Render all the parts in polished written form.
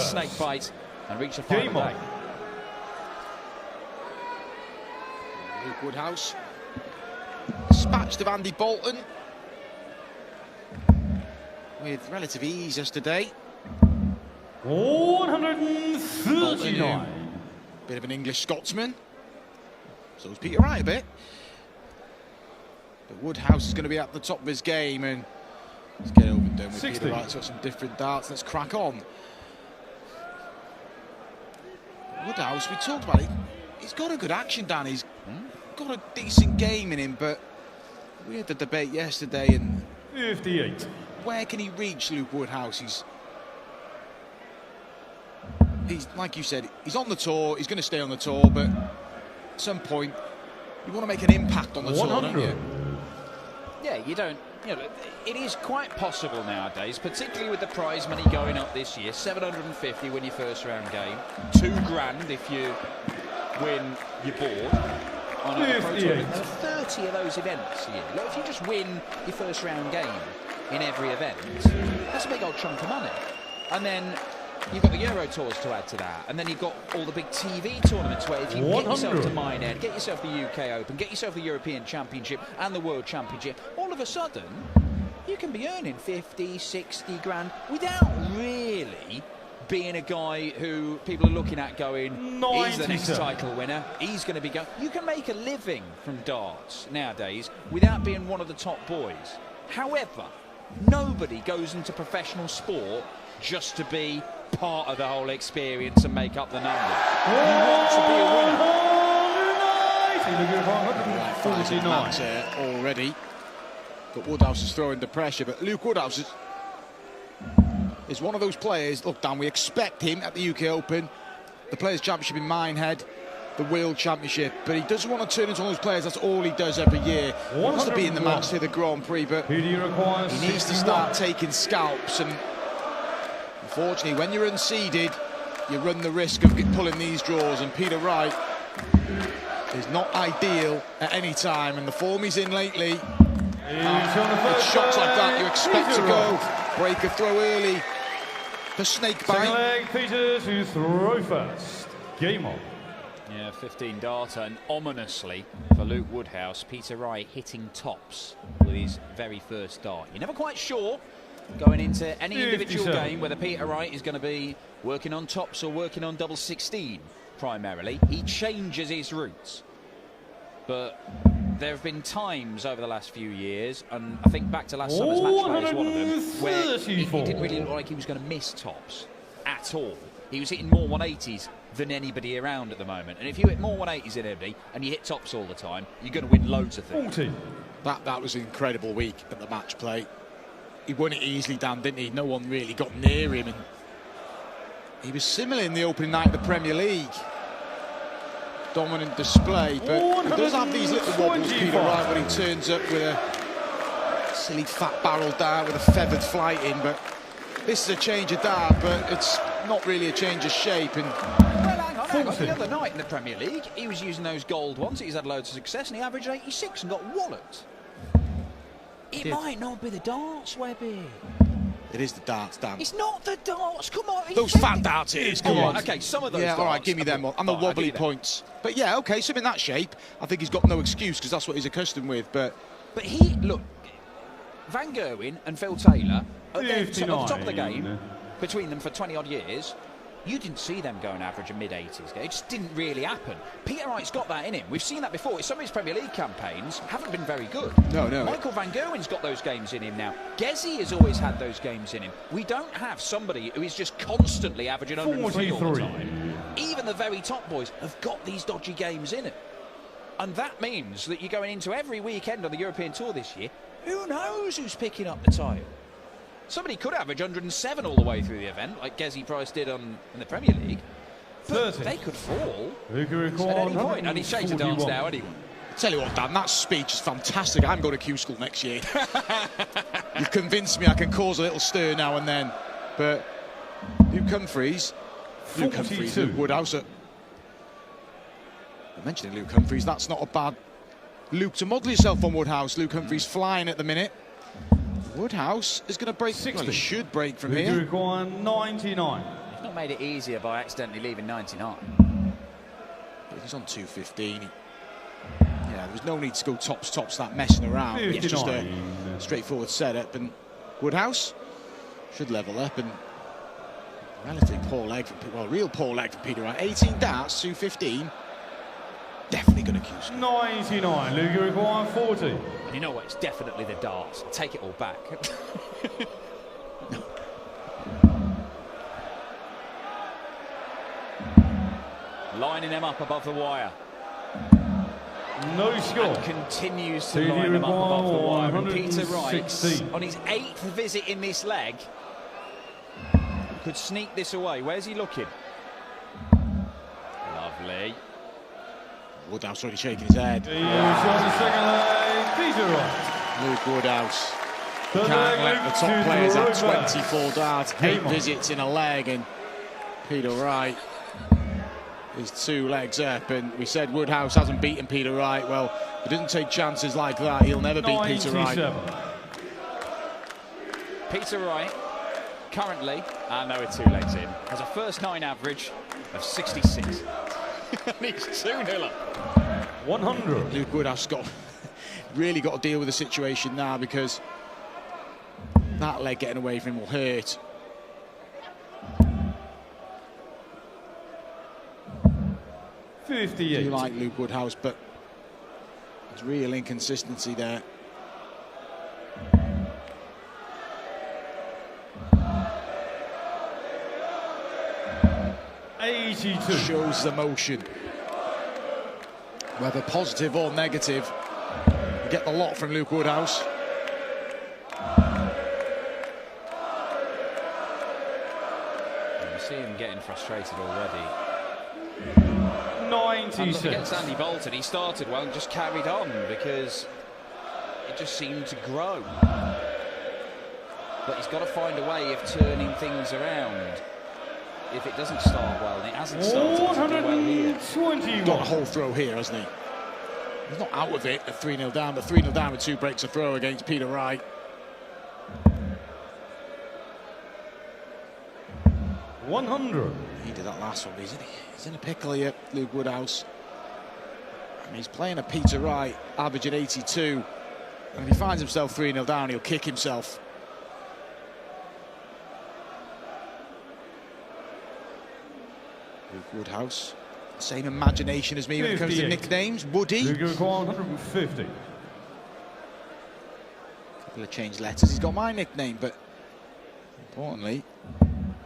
snake bite and reach the final day. Luke Woodhouse dispatched of Andy Bolton with relative ease yesterday. 139. Bit of an English Scotsman. So is Peter Wright a bit. But Woodhouse is going to be at the top of his game, and let's get over and done with 60. Peter Wright's got some different darts. Let's crack on. Woodhouse, we talked about it. He's got a good action, Dan. He's got a decent game in him, but we had the debate yesterday, and 58. where can he reach, Luke Woodhouse? He's like you said, he's on the tour, he's going to stay on the tour, but at some point you want to make an impact on the tour, don't you? Yeah, you don't. You know, it is quite possible nowadays, particularly with the prize money going up this year. 750 win your first round game, £2,000 if you win your board on a pro tour. There are 30 of those events a year. Look, if you just win your first round game in every event, that's a big old chunk of money. And then you've got the Euro Tours to add to that, and then you've got all the big TV tournaments where if you get yourself to Minehead, get yourself the UK Open, get yourself the European Championship and the World Championship, all of a sudden you can be earning 50, 60 grand without really being a guy who people are looking at going, he's the next title winner, he's going to be going. You can make a living from darts nowadays without being one of the top boys. However, nobody goes into professional sport just to be part of the whole experience and make up the number. You want to be a winner. 149 already. But Woodhouse is throwing the pressure. But Luke Woodhouse is one of those players. Look, Dan, we expect him at the UK Open, the Players' Championship in Minehead, the World Championship. But he doesn't want to turn into one of those players. That's all he does every year. He wants to be in the match to the Grand Prix, but he needs to start taking scalps. And unfortunately, when you're unseeded, you run the risk of pulling these draws, and Peter Wright is not ideal at any time, and the form he's in lately, it's shots like that you expect to go. Break a throw early, the snake bite. Peter to throw first. Game on. Yeah, 15 darter, and ominously for Luke Woodhouse, Peter Wright hitting tops with his very first dart. You're never quite sure going into any individual game whether Peter Wright is going to be working on tops or working on double 16 primarily. He changes his routes, but there have been times over the last few years, and I think back to last summer's match play is one of them, where he didn't really look like he was going to miss tops at all. He was hitting more 180s than anybody around at the moment, and if you hit more 180s than anybody and you hit tops all the time, you're going to win loads of things. 40. That was an incredible week at the match play. He won it easily, Dan, didn't he? No one really got near him, and he was similar in the opening night of the Premier League. Dominant display, but he does have these little wobbles, Peter Wright, when he turns up with a silly fat barrel dart with a feathered flight in. But this is a change of dart, but it's not really a change of shape. And well, hang on. The other night in the Premier League, he was using those gold ones. He's had loads of success, and he averaged 86 and got walloped. It might not be the darts, Webby. It is the darts, Dan. It's not the darts, come on. Those fat darts it is, come on. Okay, some of those darts. Yeah, all right, give me them one. And the wobbly points. But yeah, okay, so in that shape, I think he's got no excuse, because that's what he's accustomed with. But he, look, Van Gerwen and Phil Taylor, at the top of the game, between them for 20-odd years, you didn't see them going average a mid-80s. It just didn't really happen. Peter Wright's got that in him. We've seen that before. Some of his Premier League campaigns haven't been very good. No. Michael Van Gerwen's got those games in him now. Gezi has always had those games in him. We don't have somebody who is just constantly averaging 103 all the time. Even the very top boys have got these dodgy games in him. And that means that you're going into every weekend on the European Tour this year. Who knows who's picking up the title? Somebody could average 107 all the way through the event, like Gezi Price did in the Premier League. But they could fall at any point. And he's changed the dance now anyway. I tell you what, Dan, that speech is fantastic. I'm going to Q School next year. You've convinced me I can cause a little stir now and then. But Luke Humphries, Luke Woodhouse. Mentioning Luke Humphries, that's not a bad Luke to model yourself on Woodhouse. Luke Humphries flying at the minute. Woodhouse is going to break. 60. Well, he should break from here. 99. He's not hasn't made it easier by accidentally leaving 99. But he's on 215. Yeah, there was no need to go tops, that messing around. It's just a straightforward setup, and Woodhouse should level up, and relatively poor leg from, well, real poor leg from Peter Wright. 18 darts, 215. Definitely going to cue score. 99, Luke, you require 40. And you know what? It's definitely the darts. Take it all back. Lining them up above the wire. No score. And continues to line them up above the wire. And Peter Wright, on his 8th visit in this leg, could sneak this away. Where's he looking? Lovely. Woodhouse already shaking his head. He's on the second leg, Peter Wright. Luke Woodhouse. You can't let the top players have 24 darts, 8 visits in a leg, and Peter Wright is 2 legs up, and we said Woodhouse hasn't beaten Peter Wright. Well, he doesn't take chances like that. He'll never beat Peter Wright. Peter Wright, currently, I know we're 2 legs in, has a first 9 average of 66. And he's 2-0 up. 100. Luke Woodhouse really got to deal with the situation now, because that leg getting away from him will hurt. I do like Luke Woodhouse, but there's real inconsistency there. Shows the motion, whether positive or negative. You get the lot from Luke Woodhouse. You see him getting frustrated already. 96. Against Andy Bolton, he started well and just carried on because it just seemed to grow. But he's got to find a way of turning things around. If it doesn't start well, and it hasn't started well here. Got a whole throw here, hasn't he? He's not out of it at 3-0 down, but 3-0 down with 2 breaks a throw against Peter Wright. 100. He did that last one, isn't he? He's in a pickle here, Luke Woodhouse. And he's playing a Peter Wright, averaging 82. And if he finds himself 3-0 down, he'll kick himself. Luke Woodhouse, same imagination as me when it comes to nicknames. Woody. Luke 150. Couple of changed letters. He's got my nickname, but importantly, can't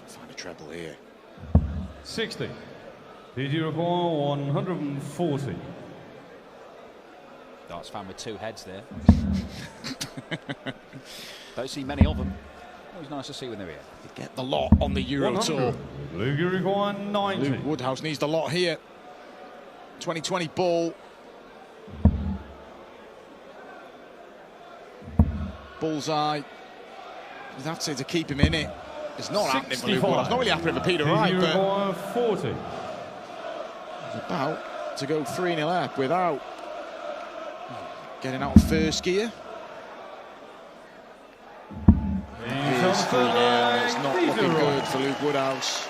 find a treble here. 60. Did you require 140? Darts fan with 2 heads there. Don't see many of them. Always nice to see when they're here. They get the lot on the Euro 100. Tour. Luke, you require 90. Luke Woodhouse needs the lot here. 2020 ball. Bullseye. You'd have to keep him in it. It's not happening for Luke Woodhouse. Not really happening for Peter Wright, but 40. he's about to go 3-0 up without getting out of first gear. It's 3-0. It's not looking good for Luke Woodhouse.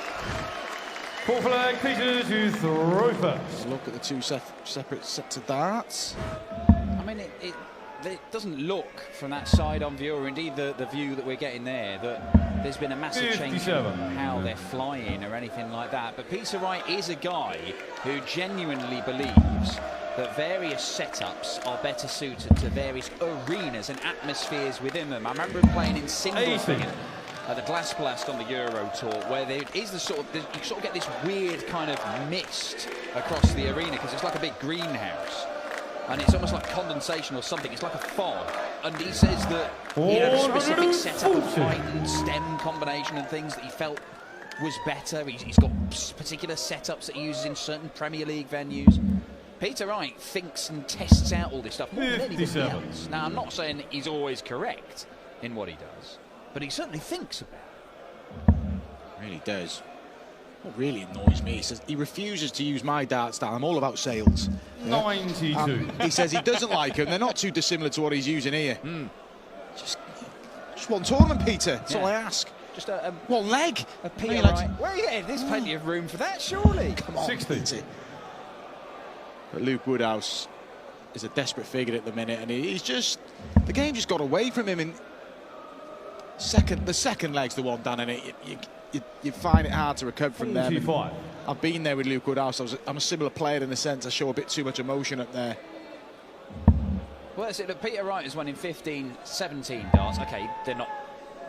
4th leg, Peter to throw first. Look at the 2 separate sets of darts. I mean, it doesn't look from that side-on view, or indeed the view that we're getting there, that there's been a massive change in how they're flying or anything like that. But Peter Wright is a guy who genuinely believes that various setups are better suited to various arenas and atmospheres within them. I remember him playing in Singleton at the Glass Blast on the Euro Tour, where there is the sort of, you sort of get this weird kind of mist across the arena because it's like a big greenhouse. And it's almost like condensation or something. It's like a fog. And he says that he had a specific setup of height and stem combination and things that he felt was better. He's got particular setups that he uses in certain Premier League venues. Peter Wright thinks and tests out all this stuff more than anybody else. Now, I'm not saying he's always correct in what he does, but he certainly thinks about it. Really does. What really annoys me, he says he refuses to use my dart style. I'm all about sales. 92. He says he doesn't like them. They're not too dissimilar to what he's using here. Just one tournament, Peter. That's all I ask. Just a What leg? Peter Wright. Well, yeah, there's plenty of room for that, surely. Come on, 60. But Luke Woodhouse is a desperate figure at the minute, and he's just, the game just got away from him. And the second leg's the one, Dan, and you find it hard to recover from them. I've been there with Luke Woodhouse. I'm a similar player in the sense I show a bit too much emotion up there. Well, that's it. Look, Peter Wright has won in 15, 17 darts. Okay, they're not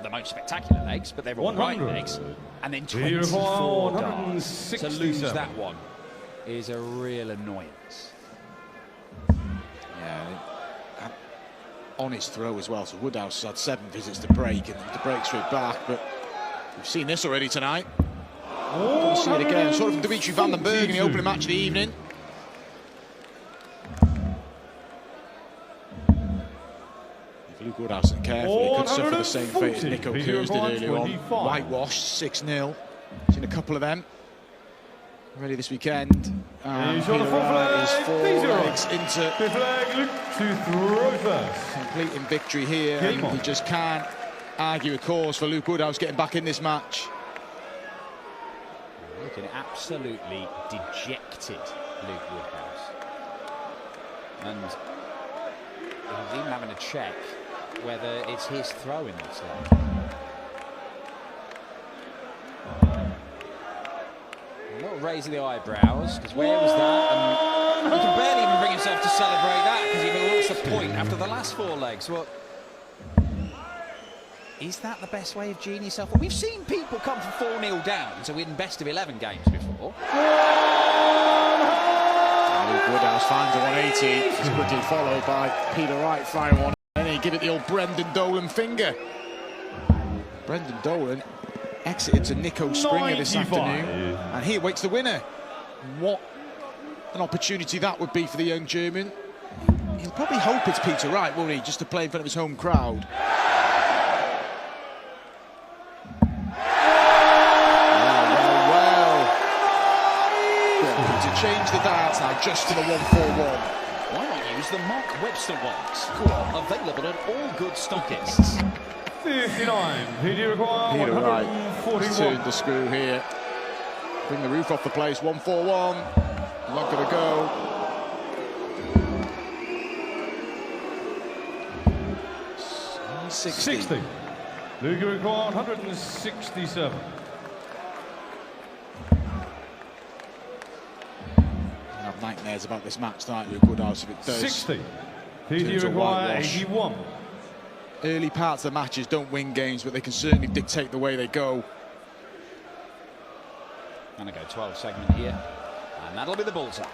the most spectacular legs, but they're all right legs. And then 24 darts. To lose that one is a real annoyance. Yeah, on his throw as well. So Woodhouse has had 7 visits to break, and to break straight back. But we've seen this already tonight. We'll see it again. Sort of from Dimitri van den Berg in the opening match of the evening. If Luke Woodhouse isn't careful, he could suffer the same fate as Nico Kurz did earlier on. Whitewashed, 6-0. Seen a couple of them ready this weekend. Peter Wright is 4 legs into completing victory here, and he just can't argue a cause for Luke Woodhouse getting back in this match. Looking absolutely dejected, Luke Woodhouse. And he's even having to check whether it's his throw in this leg. A little raising the eyebrows, because where was that? And he can barely even bring himself to celebrate that, because he lost the point after the last 4 legs. Well, is that the best way of geeing yourself? Well, we've seen people come from 4-0 down to win best of 11 games before. Luke Woodhouse finds a 180. It's quickly followed by Peter Wright firing one. And he give it the old Brendan Dolan finger. Brendan Dolan exited to Nico Springer this afternoon, and he awaits the winner. What an opportunity that would be for the young German. He'll probably hope it's Peter Wright, won't he, just to play in front of his home crowd. To change the darts now just to the 141. Why not use the Mark Webster ones? Available at all good stockists. 59. Peter Wright has turned the screw here. Bring the roof off the place. 141. Not going to go. $60. Luke required 167. Have nightmares about this match tonight, Luke Woodhouse, if it does. 60. Peter required 81. Early parts of the matches don't win games, but they can certainly dictate the way they go. Gonna go 12 segment here, and that'll be the bullseye.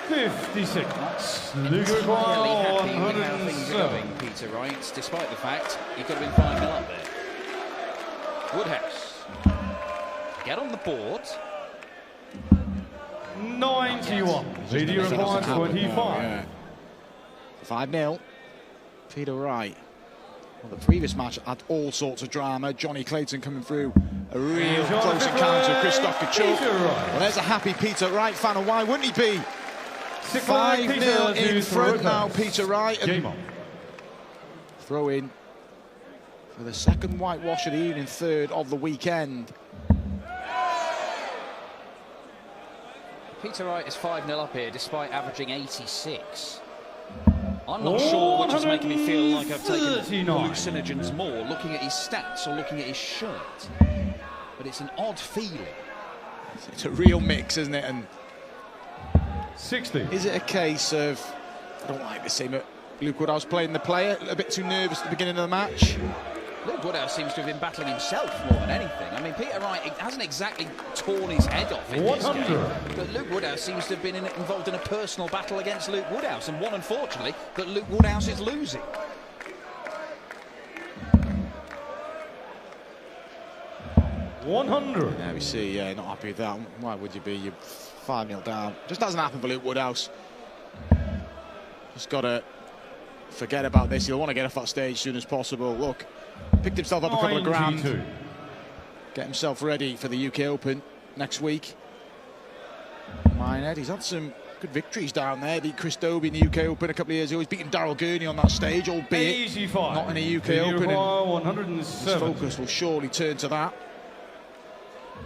56. Luke required happy with how things are going, Peter Wright, despite the fact he could have been 5-0 up there. Woodhouse get on the board. 91. Peter required 25. 5-0. Peter Wright. Well, the previous match had all sorts of drama. Johnny Clayton coming through a real close encounter with Christoph Kachuk. Well, there's a happy Peter Wright fan, and why wouldn't he be? 5-0 in front now, Peter Wright. Throw in for the second whitewash of the evening, 3rd of the weekend. Peter Wright is 5-0 up here, despite averaging 86. I'm not sure which is making me feel like I've taken hallucinogens more, looking at his stats or looking at his shirt. But it's an odd feeling. It's a real mix, isn't it? And 60. Is it a case of, I don't like to say, but Luke Woodhouse playing the player, a bit too nervous at the beginning of the match? Luke Woodhouse seems to have been battling himself more than anything. I mean, Peter Wright hasn't exactly torn his head off in this game, but Luke Woodhouse seems to have been involved in a personal battle against Luke Woodhouse, and one, unfortunately, that Luke Woodhouse is losing. $100. There we see, yeah, not happy with that. Why would you be? You're 5-0 down. Just doesn't happen for Luke Woodhouse. Just got to forget about this. He'll want to get off that stage as soon as possible. Look, picked himself up a couple of grand. Get himself ready for the UK Open next week. Minehead, he's had some good victories down there. Beat Chris Dobie in the UK Open a couple of years ago. He's beaten Darryl Gurney on that stage, albeit Easy five. not in a UK You Open. require And 107. his focus will surely turn to that.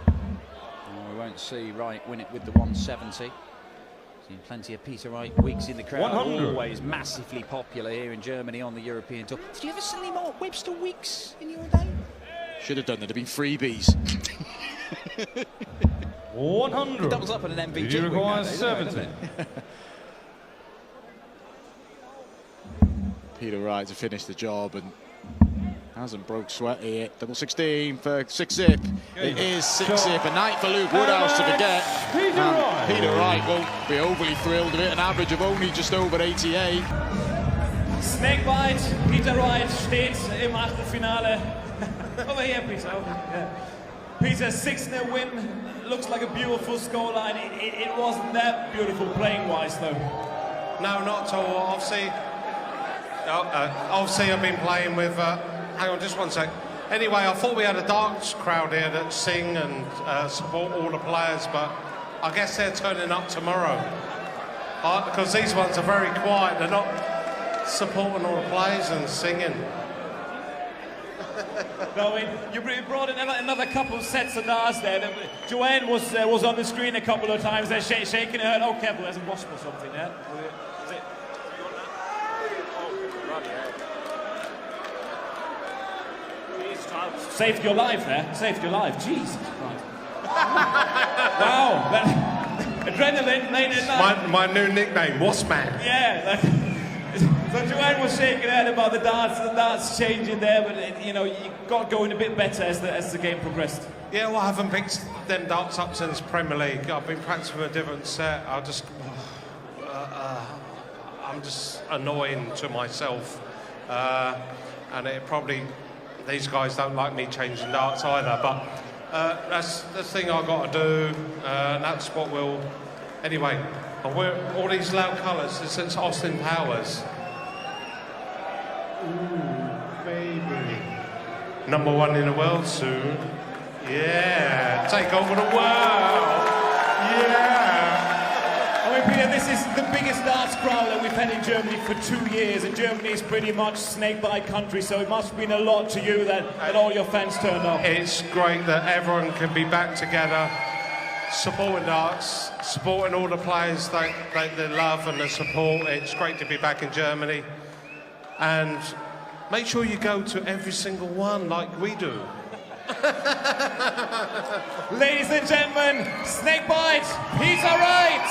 We won't see Wright win it with the 170. Seen plenty of Peter Wright weeks in the crowd. 100. Always massively popular here in Germany on the European Tour. Did you ever see any more Webster weeks in your day? Should have done. There'd have been freebies. 100. Doubles up on an MVG You week require nowadays, 70. doesn't it? Peter Wright to finish the job and hasn't broke sweat here. Double 16 for 6-zip. It is 6-zip. A night for Luke Woodhouse to forget. Peter Wright. Peter Wright won't be overly thrilled with it. An average of only just over 88. Snakebite, Peter Wright steht im Achtelfinale. Over here, Peter. Yeah. Peter's 6-0 win. Looks like a beautiful scoreline. It wasn't that beautiful playing-wise, though. No, not at all. Obviously, I've been playing with. Hang on, just one sec. Anyway, I thought we had a darts crowd here that sing and support all the players, but I guess they're turning up tomorrow. Because these ones are very quiet. They're not supporting all the players and singing. No, you brought in another couple of sets of darts there. Joanne was on the screen a couple of times. They're shaking her head. Oh, careful, there's a wasp or something there. Is it? Saved your life there. Saved your life. Jesus Christ. Wow. That adrenaline made it nice. My new nickname, Waspman. Yeah. So Joanne was shaking her head about the darts changing there, but you got going a bit better as the game progressed. Yeah, well, I haven't picked them darts up since Premier League. I've been practicing with a different set. I'm just annoying to myself, and it probably these guys don't like me changing darts either. But that's the thing I've got to do, and that's what we'll. Anyway, I wear all these loud colours since Austin Powers. Ooh, baby. #1 in the world soon. Yeah, take over the world. Yeah. I mean, Peter, this is the biggest darts crowd that we've had in Germany for 2 years, and Germany is pretty much snakebite country, so it must mean a lot to you that all your fans turned up. It's great that everyone can be back together, supporting darts, supporting all the players that they love and the support. It's great to be back in Germany. And make sure you go to every single one like we do. Ladies and gentlemen, Snakebite, Peter Wright!